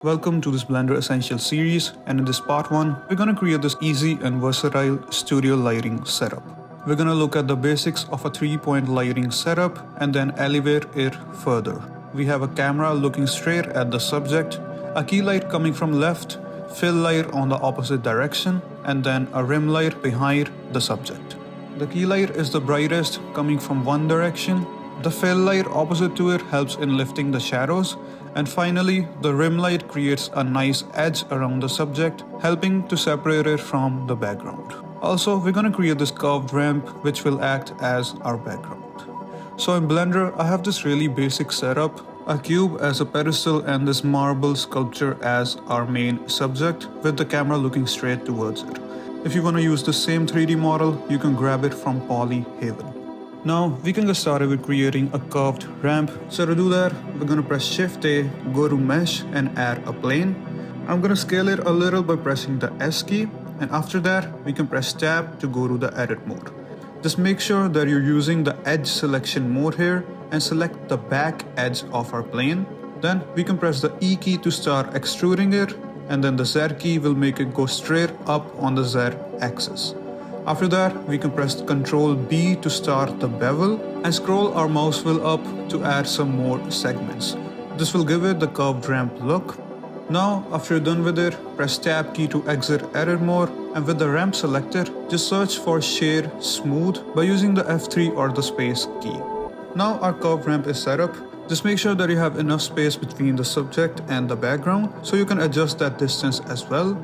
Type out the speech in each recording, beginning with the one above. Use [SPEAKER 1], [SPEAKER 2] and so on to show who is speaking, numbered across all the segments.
[SPEAKER 1] Welcome to this Blender Essential series, and in this part 1, we're going to create this easy and versatile studio lighting setup. We're going to look at the basics of a 3-point lighting setup and then elevate it further. We have a camera looking straight at the subject, a key light coming from left, fill light on the opposite direction, and then a rim light behind the subject. The key light is the brightest, coming from one direction. The fill light opposite to it helps in lifting the shadows, and finally the rim light creates a nice edge around the subject, helping to separate it from the background. Also, we're going to create this curved ramp which will act as our background. So in Blender, I have this really basic setup, a cube as a pedestal and this marble sculpture as our main subject with the camera looking straight towards it. If you want to use the same 3D model, you can grab it from Polyhaven. Now we can get started with creating a curved ramp. So to do that, we're going to press Shift A, go to Mesh and add a plane. I'm going to scale it a little by pressing the S key, and after that we can press Tab to go to the edit mode. Just make sure that you're using the edge selection mode here and select the back edge of our plane. Then we can press the E key to start extruding it, and then the Z key will make it go straight up on the Z axis. After that, we can press Ctrl B to start the bevel and scroll our mouse wheel up to add some more segments. This will give it the curved ramp look. Now, after you're done with it, press Tab key to exit edit mode, and with the ramp selected, just search for Shade Smooth by using the F3 or the space key. Now our curved ramp is set up. Just make sure that you have enough space between the subject and the background so you can adjust that distance as well.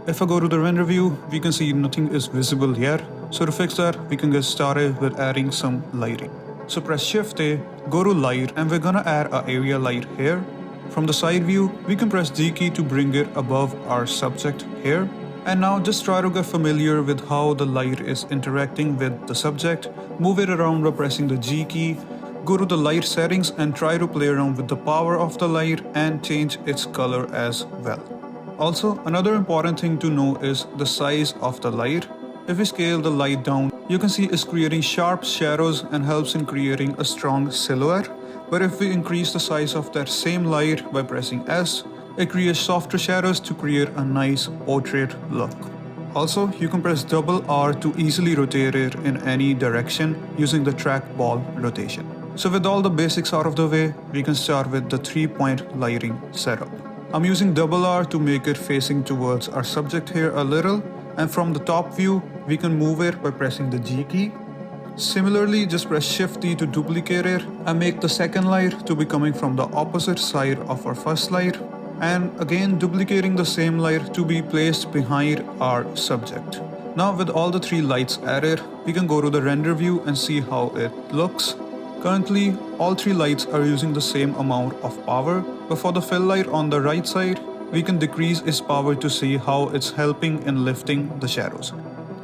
[SPEAKER 1] If I go to the render view, we can see nothing is visible yet. So to fix that, we can get started with adding some lighting. So press Shift A, go to Light, and we're gonna add an area light here. From the side view, we can press D key to bring it above our subject here. And now just try to get familiar with how the light is interacting with the subject. Move it around by pressing the G key. Go to the light settings and try to play around with the power of the light and change its color as well. Also, another important thing to know is the size of the light. If we scale the light down, you can see it's creating sharp shadows and helps in creating a strong silhouette. But if we increase the size of that same light by pressing S, it creates softer shadows to create a nice portrait look. Also, you can press double R to easily rotate it in any direction using the trackball rotation. So with all the basics out of the way, we can start with the 3-point lighting setup. I'm using double R to make it facing towards our subject here a little, and from the top view, we can move it by pressing the G key. Similarly, just press Shift D to duplicate it and make the second light to be coming from the opposite side of our first light, and again duplicating the same light to be placed behind our subject. Now with all the 3 lights added, we can go to the render view and see how it looks. Currently, all 3 lights are using the same amount of power, but for the fill light on the right side, we can decrease its power to see how it's helping in lifting the shadows.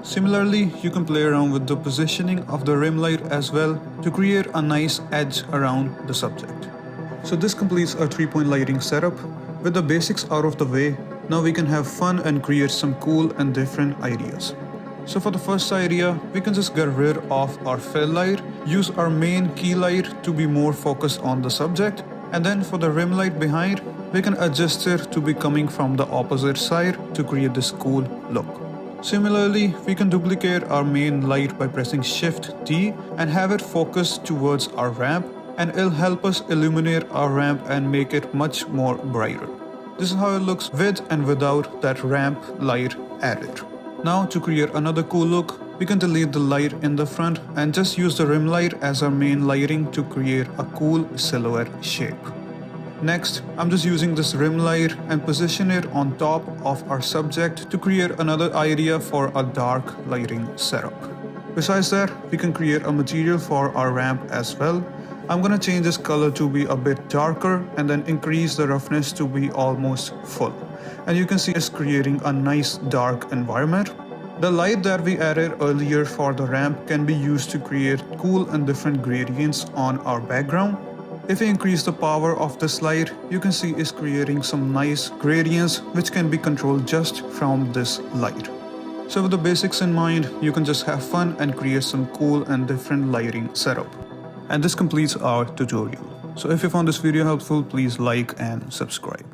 [SPEAKER 1] Similarly, you can play around with the positioning of the rim light as well to create a nice edge around the subject. So this completes our 3-point lighting setup. With the basics out of the way, now we can have fun and create some cool and different ideas. So for the first idea, we can just get rid of our fill light, use our main key light to be more focused on the subject, and then for the rim light behind, we can adjust it to be coming from the opposite side to create this cool look. Similarly, we can duplicate our main light by pressing Shift D and have it focused towards our ramp, and it'll help us illuminate our ramp and make it much more brighter. This is how it looks with and without that ramp light added. Now to create another cool look, we can delete the light in the front and just use the rim light as our main lighting to create a cool silhouette shape. Next, I'm just using this rim light and position it on top of our subject to create another idea for a dark lighting setup. Besides that, we can create a material for our ramp as well. I'm gonna change this color to be a bit darker and then increase the roughness to be almost full. And you can see it's creating a nice dark environment. The light that we added earlier for the ramp can be used to create cool and different gradients on our background. If we increase the power of this light, you can see it's creating some nice gradients which can be controlled just from this light. So with the basics in mind, you can just have fun and create some cool and different lighting setup. And this completes our tutorial. So if you found this video helpful, please like and subscribe.